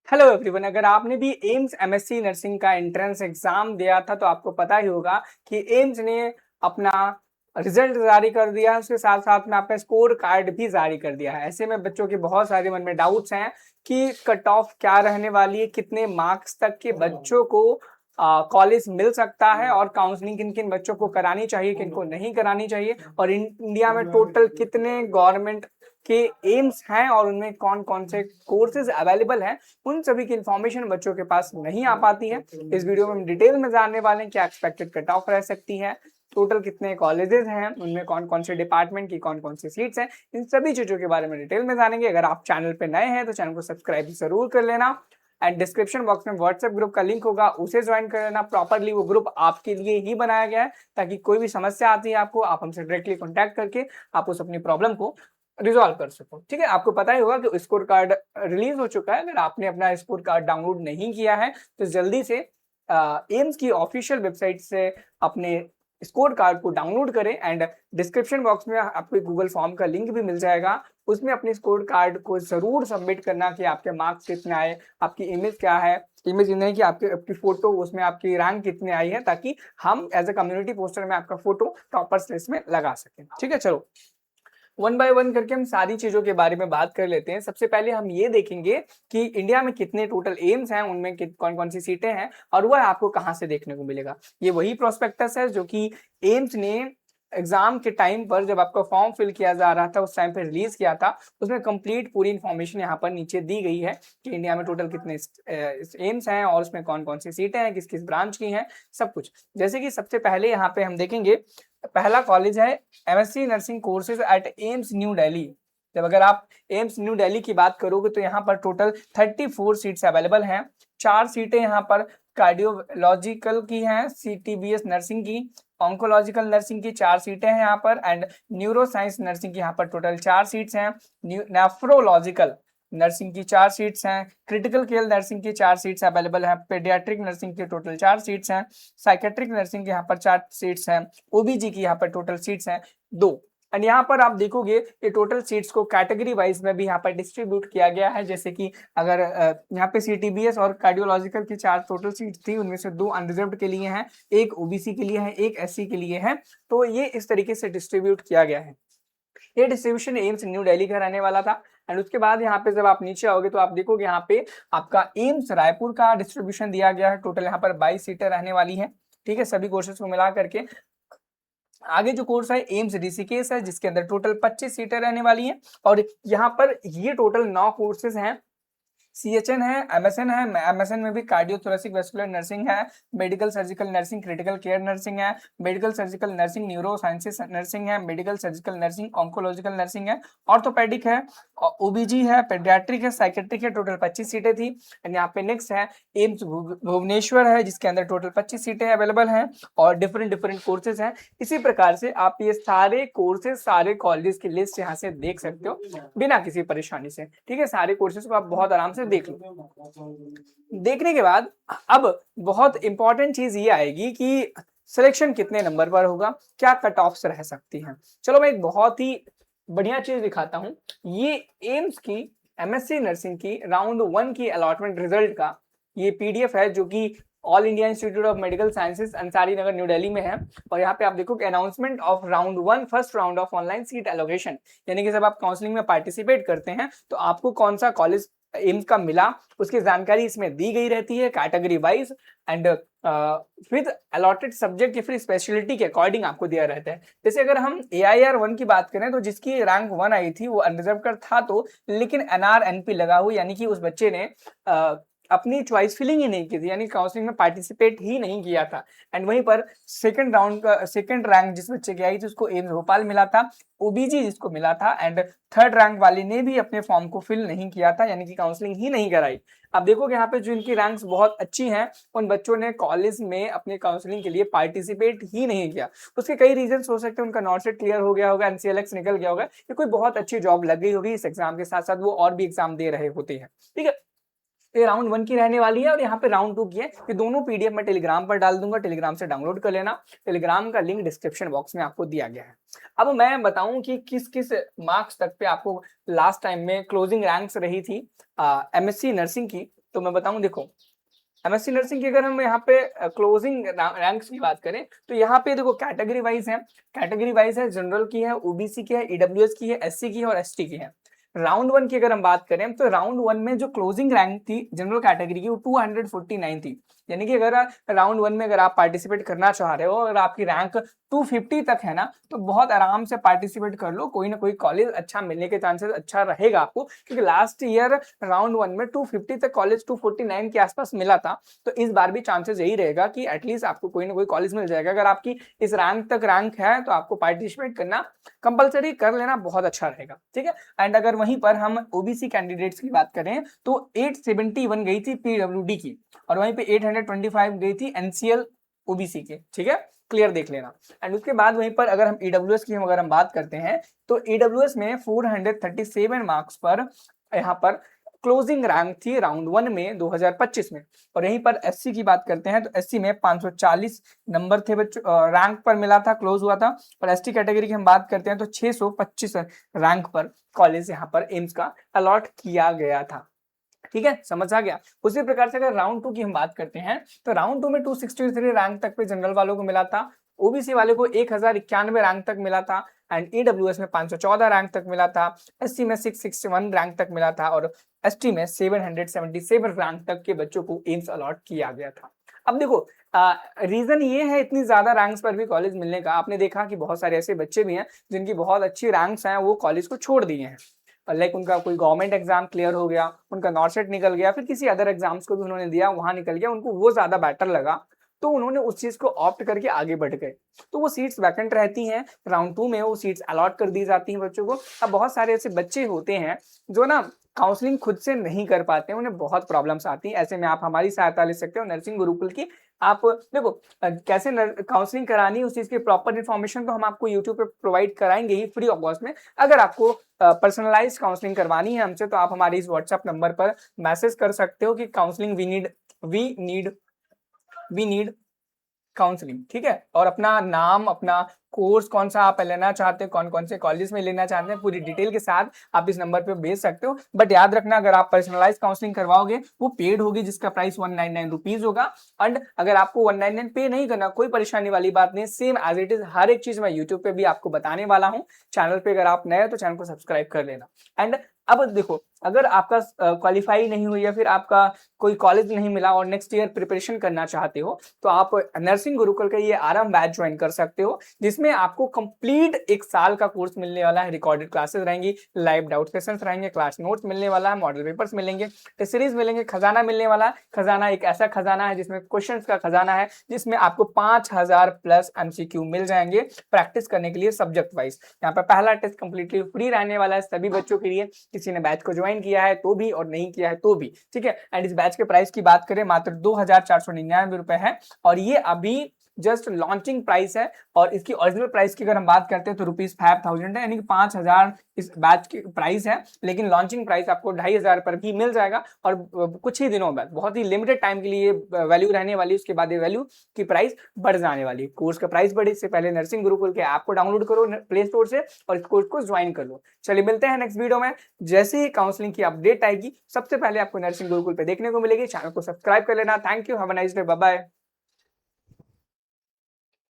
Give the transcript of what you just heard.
Hello everyone, अगर आपने भी एम्स एमएससी नर्सिंग का एंट्रेंस एग्जाम दिया था तो आपको पता ही होगा कि एम्स ने अपना रिजल्ट जारी कर दिया है। उसके साथ साथ में आपका स्कोर कार्ड भी जारी कर दिया है। ऐसे में बच्चों के बहुत सारे मन में डाउट्स हैं कि कट ऑफ क्या रहने वाली है, कितने मार्क्स तक के बच्चों को कॉलेज मिल सकता है और काउंसलिंग किन किन बच्चों को करानी चाहिए, किन को नहीं करानी चाहिए, और इंडिया में टोटल कितने गवर्नमेंट के एम्स हैं और उनमें कौन कौन से कोर्सेज अवेलेबल हैं। उन सभी की इंफॉर्मेशन बच्चों के पास नहीं आ पाती है। इस वीडियो में हम डिटेल में जानने वाले हैं क्या एक्सपेक्टेड कट ऑफ रह सकती है, टोटल कितने कॉलेजेस हैं, उनमें कौन कौन से डिपार्टमेंट की कौन कौन सी सीट्स हैं। इन सभी चीजों के बारे में डिटेल में जानेंगे। अगर आप चैनल पे नए हैं तो चैनल को सब्सक्राइब जरूर कर लेना एंड डिस्क्रिप्शन बॉक्स में व्हाट्सएप ग्रुप का लिंक होगा, उसे ज्वाइन कर लेना। प्रॉपरली वो ग्रुप आपके लिए ही बनाया गया है ताकि कोई भी समस्या आती है आपको, आप हमसे डायरेक्टली कॉन्टैक्ट करके आप उस अपनी प्रॉब्लम को रिजॉल्व कर सको। ठीक है, आपको पता ही होगा कि स्कोर कार्ड रिलीज हो चुका है। अगर आपने अपना स्कोर कार्ड डाउनलोड नहीं किया है तो जल्दी से एम्स की ऑफिशियल वेबसाइट से अपने स्कोर कार्ड को डाउनलोड करें एंड डिस्क्रिप्शन बॉक्स में आपको गूगल फॉर्म का लिंक भी मिल जाएगा। उसमें अपने स्कोर कार्ड को जरूर सबमिट करना कि आपके मार्क्स कितने आए, आपकी इमेज क्या है, इमेज नहीं कि आपकी फोटो, उसमें आपकी रैंक कितने आई है, ताकि हम एज अ कम्युनिटी पोस्टर में आपका फोटो टॉपर्स लिस्ट में लगा सकें। ठीक है, चलो वन बाय वन करके हम सारी चीजों के बारे में बात कर लेते हैं। सबसे पहले हम ये देखेंगे कि इंडिया में कितने टोटल एम्स हैं, उनमें कौन कौन सी सीटें हैं और वह आपको कहां से देखने को मिलेगा। ये वही प्रोस्पेक्टस है जो कि एम्स ने एग्जाम के टाइम पर जब आपका फॉर्म फिल किया जा रहा था उस टाइम पे रिलीज किया था। उसमें कंप्लीट पूरी इंफॉर्मेशन यहाँ पर नीचे दी गई है कि इंडिया में टोटल कितने एम्स हैं और उसमें कौन कौन सी सीटें हैं, किस किस ब्रांच की हैं, सब कुछ। जैसे कि सबसे पहले यहाँ पे हम देखेंगे, पहला कॉलेज है MSc nursing courses eight AIIMS new Delhi. जब अगर आप एम्स न्यू दिल्ली की बात करोगे तो यहाँ पर टोटल 34 सीट्स अवेलेबल हैं। 4 सीटें यहाँ पर कार्डियोलॉजिकल की हैं, सीटीबीएस नर्सिंग की, ऑन्कोलॉजिकल नर्सिंग की 4 सीटें हैं यहाँ पर, एंड न्यूरो साइंस नर्सिंग की यहाँ पर टोटल 4 सीट्स हैं। नेफ्रोलॉजिकल नर्सिंग की 4 सीट्स हैं, क्रिटिकल केयर नर्सिंग की 4 सीट्स अवेलेबल हैं, पेडियाट्रिक नर्सिंग की टोटल 4 सीट्स हैं, साइकेट्रिक नर्सिंग की यहाँ पर 4 सीट्स हैं, ओबीजी की यहाँ पर टोटल सीट्स हैं 2। एंड यहाँ पर आप देखोगे ये टोटल सीट्स को कैटेगरी वाइज में भी यहाँ पर डिस्ट्रीब्यूट किया गया है। जैसे कि अगर यहाँ पे सीटीबीएस और कार्डियोलॉजिकल की 4 टोटल सीट्स थी, उनमें से 2 अनरिजर्व्ड के लिए हैं, एक ओबीसी के लिए है, एक एससी के लिए है। तो ये इस तरीके से डिस्ट्रीब्यूट किया गया है। ये डिस्ट्रीब्यूशन एम्स न्यू दिल्ली का रहने वाला था। एंड उसके बाद यहाँ पे जब आप नीचे आओगे तो आप देखोगे यहाँ पे आपका एम्स रायपुर का डिस्ट्रीब्यूशन दिया गया है। टोटल यहाँ पर 22 सीटें रहने वाली हैं। ठीक है, सभी कोर्सेज को मिला करके। आगे जो कोर्स है एम्स ऋषिकेश है, जिसके अंदर टोटल 25 सीटें रहने वाली हैं और यहाँ पर ये टोटल 9 कोर्सेज हैं। सीएचएन है, एमएसएन है, एमएसएन में भी कार्डियोथोरेसिक वेस्कुलर नर्सिंग है, medical surgical nursing, critical care nursing है, medical surgical nursing, neuro sciences nursing है, medical surgical nursing, oncological nursing है, ऑर्थोपेडिक है, ओबीजी है, पेडियाट्रिक है, साइकेट्रिक है। टोटल 25 सीटें थी। एंड यहाँ पे नेक्स्ट है एम्स भुवनेश्वर है, जिसके अंदर टोटल 25 सीटें अवेलेबल हैं और डिफरेंट डिफरेंट कोर्सेज हैं। इसी प्रकार से आप ये सारे कोर्सेज, सारे कॉलेजेस की लिस्ट यहाँ से देख सकते हो बिना किसी परेशानी से। ठीक है, सारे कोर्सेज को आप बहुत आराम से देख लो। देखने के बाद अब बहुत इंपॉर्टेंट चीज ये आएगी कि सिलेक्शन कितने नंबर पर होगा, क्या कट ऑफ्स रह सकती हैं। चलो मैं एक बहुत ही बढ़िया चीज दिखाता हूं। ये एम्स की एमएससी नर्सिंग की राउंड 1 की अलॉटमेंट रिजल्ट का ये पीडीएफ है, जो कि all India institute of medical sciences Ansari Nagar new Delhi में है। और यहाँ पे आप देखो announcement of round 1 first round of online seat allocation, यानी कि जब आप काउंसलिंग में पार्टिसिपेट करते हैं तो आपको कौन सा कॉलेज एम्स का मिला उसकी जानकारी इसमें दी गई रहती है category wise and with allotted subject या फिर स्पेशलिटी के अकॉर्डिंग आपको दिया रहता है। जैसे अगर हम AIR-1 की बात करें तो जिसकी रैंक 1 आई थी वो अनरिजर्व कर था, तो लेकिन NRNP लगा हुआ, यानी कि उस बच्चे ने अपनी चॉइस फिलिंग ही नहीं की थी, यानी काउंसलिंग में पार्टिसिपेट ही नहीं किया था। एंड वहीं पर सेकंड राउंड का सेकंड रैंक जिस बच्चे की आई थी उसको एम्स भोपाल मिला था, ओबीजी जिसको मिला था, एंड थर्ड रैंक वाले ने भी अपने फॉर्म को फिल नहीं किया था, यानी कि काउंसलिंग ही नहीं कराई। अब देखोगे यहाँ पे जो इनकी रैंक्स बहुत अच्छी हैं उन बच्चों ने कॉलेज में अपने काउंसलिंग के लिए पार्टिसिपेट ही नहीं किया। उसके कई रीजन हो सकते हैं, उनका नॉट सेट क्लियर हो गया होगा, NCLX निकल गया होगा, या कोई बहुत अच्छी जॉब लग गई होगी इस एग्जाम के साथ साथ वो और भी एग्जाम दे रहे होते हैं। ठीक है, ये राउंड 1 की रहने वाली है और यहाँ पे राउंड 2 की है। ये दोनों पीडीएफ मैं टेलीग्राम पर डाल दूंगा, टेलीग्राम से डाउनलोड कर लेना। टेलीग्राम का लिंक डिस्क्रिप्शन बॉक्स में आपको दिया गया है। अब मैं बताऊं कि किस किस मार्क्स तक पे आपको लास्ट टाइम में क्लोजिंग रैंक्स रही थी एमएससी नर्सिंग की। तो मैं बताऊं, देखो एमएससी नर्सिंग की अगर हम यहाँ पे क्लोजिंग रैंक्स की बात करें तो यहाँ पे देखो कैटेगरी वाइज है, कैटेगरी वाइज है, जनरल की है, ओबीसी की है, ईडब्ल्यूएस की है, एससी की है और एसटी की है। राउंड वन की अगर हम बात करें तो राउंड वन में जो क्लोजिंग रैंक थी जनरल कैटेगरी की वो 249 थी। यानी कि अगर राउंड वन में अगर आप पार्टिसिपेट करना चाह रहे हो, अगर आपकी रैंक 250 तक है ना, तो बहुत आराम से पार्टिसिपेट कर लो, कोई ना कोई कॉलेज अच्छा मिलने के चांसेस अच्छा रहेगा आपको, क्योंकि लास्ट ईयर राउंड वन में 250 तक कॉलेज 249 के आसपास मिला था। तो इस बार भी चांसेस यही रहेगा कि एटलीस्ट आपको कोई ना कोई कॉलेज मिल जाएगा। अगर आपकी इस रैंक तक रैंक है तो आपको पार्टिसिपेट करना कंपलसरी कर लेना बहुत अच्छा रहेगा, ठीक है। एंड अगर वहीं पर हम ओबीसी कैंडिडेट्स की बात करें तो 871 गई थी पीडब्ल्यूडी की, और वहीं पे 825 गई थी एनसीएल ओबीसी के, ठीक है, क्लियर देख लेना। एंड उसके बाद वहीं पर अगर हम ईडब्ल्यूएस की अगर हम बात करते हैं तो ईडब्ल्यूएस में 437 मार्क्स पर यहाँ पर क्लोजिंग रैंक थी राउंड वन में 2025 में। और यहीं पर एससी की बात करते हैं तो एससी में 540 नंबर थे बच्चों, रैंक पर मिला था, क्लोज हुआ था। और एसटी कैटेगरी की हम बात करते हैं तो 625 रैंक पर कॉलेज यहाँ पर एम्स का अलॉट किया गया था, ठीक है, समझ आ गया। उसी प्रकार से अगर राउंड टू की हम बात करते हैं तो राउंड टू में 263 रैंक तक पे जनरल वालों को मिला था, ओबीसी वाले को 1091 रैंक तक मिला था, एंड ईडब्ल्यूएस में 514 रैंक तक मिला था, एससी में 661 रैंक तक मिला था, और एसटी में 777 रैंक तक के बच्चों को एम्स अलॉट किया गया था। अब देखो रीजन ये है इतनी ज्यादा रैंक्स पर भी कॉलेज मिलने का, आपने देखा कि बहुत सारे ऐसे बच्चे भी हैं जिनकी बहुत अच्छी रैंक्स हैं, वो कॉलेज को छोड़ दिए हैं, लाइक उनका कोई गवर्नमेंट एग्जाम क्लियर हो गया, उनका नॉर्सेट निकल गया, फिर किसी अदर एग्जाम्स को भी उन्होंने दिया, वहां निकल गया, उनको वो ज्यादा बेटर लगा, तो उन्होंने उस चीज को ऑप्ट करके आगे बढ़ गए। तो वो सीट्स वैकेंट रहती हैं, राउंड टू में वो सीट्स अलॉट कर दी जाती हैं बच्चों को। अब बहुत सारे ऐसे बच्चे होते हैं जो ना काउंसलिंग खुद से नहीं कर पाते हैं, उन्हें बहुत प्रॉब्लम्स आती हैं, ऐसे में आप हमारी सहायता ले सकते हो नर्सिंग गुरुकुल की। आप देखो कैसे काउंसलिंग करानी है उस चीज की प्रॉपर इन्फॉर्मेशन तो हम आपको यूट्यूब पे प्रोवाइड कराएंगे ही फ्री ऑफ कॉस्ट में। अगर आपको पर्सनलाइज काउंसलिंग करवानी है हमसे तो आप हमारे इस व्हाट्सएप नंबर पर मैसेज कर सकते हो कि काउंसलिंग वी नीड काउंसलिंग, ठीक है। और अपना नाम, अपना कोर्स कौन सा आप लेना चाहते हैं, कौन कौन से कॉलेज में लेना चाहते हैं, पूरी डिटेल के साथ आप इस नंबर पे भेज सकते हो। बट याद रखना अगर आप पर्सनलाइज काउंसलिंग करवाओगे वो पेड होगी, जिसका प्राइस 199 रुपीज होगा। एंड अगर आपको 199 पे नहीं करना, कोई परेशानी वाली बात नहीं, सेम एज इट इज हर एक चीज मैं यूट्यूब पे भी आपको बताने वाला हूँ। चैनल पे अगर आप नए हो तो चैनल को सब्सक्राइब कर लेना। एंड अब देखो अगर आपका क्वालिफाई नहीं हुई या फिर आपका कोई कॉलेज नहीं मिला और नेक्स्ट ईयर प्रिपरेशन करना चाहते हो तो आप नर्सिंग गुरुकुल का ये आराम बैच ज्वाइन कर सकते हो, जिसमें आपको कंप्लीट एक साल का कोर्स मिलने वाला है। रिकॉर्डेड क्लासेस रहेंगी, लाइव डाउट सेशंस रहेंगे, क्लास नोट्स मिलने वाला है, मॉडल पेपर्स मिलेंगे, टेस्ट सीरीज मिलेंगे, खजाना मिलने वाला है। खजाना एक ऐसा खजाना है जिसमें क्वेश्चंस का खजाना है, जिसमें आपको 5000 प्लस एमसीक्यू मिल जाएंगे प्रैक्टिस करने के लिए सब्जेक्ट वाइज। यहाँ पर पहला टेस्ट कंप्लीटली फ्री रहने वाला है सभी बच्चों के लिए, किसी ने बैच को ज्वाइन किया है तो भी और नहीं किया है तो भी, ठीक है। एंड इस बैच के प्राइस की बात करें मात्र 2499 रुपए है, और ये अभी जस्ट लॉन्चिंग प्राइस है। और इसकी ओरिजिनल प्राइस की अगर हम बात करते हैं तो ₹5000 है, यानी कि 5000 इस बैच की प्राइस है, लेकिन लॉन्चिंग प्राइस आपको 2500 पर भी मिल जाएगा। और कुछ ही दिनों बाद, बहुत ही लिमिटेड टाइम के लिए वैल्यू रहने वाली, उसके बाद ये वैल्यू की प्राइस बढ़ जाने वाली। कोर्स का प्राइस बढ़े इससे पहले नर्सिंग गुरुकुल के ऐप को डाउनलोड करो प्ले स्टोर से और इस कोर्स को ज्वाइन कर लो। चलिए मिलते हैं नेक्स्ट वीडियो में, जैसे ही काउंसलिंग की अपडेट आएगी सबसे पहले आपको नर्सिंग गुरुकुल पे देखने को मिलेगी। चैनल को सब्सक्राइब कर लेना। Thank you, have a nice day, bye bye.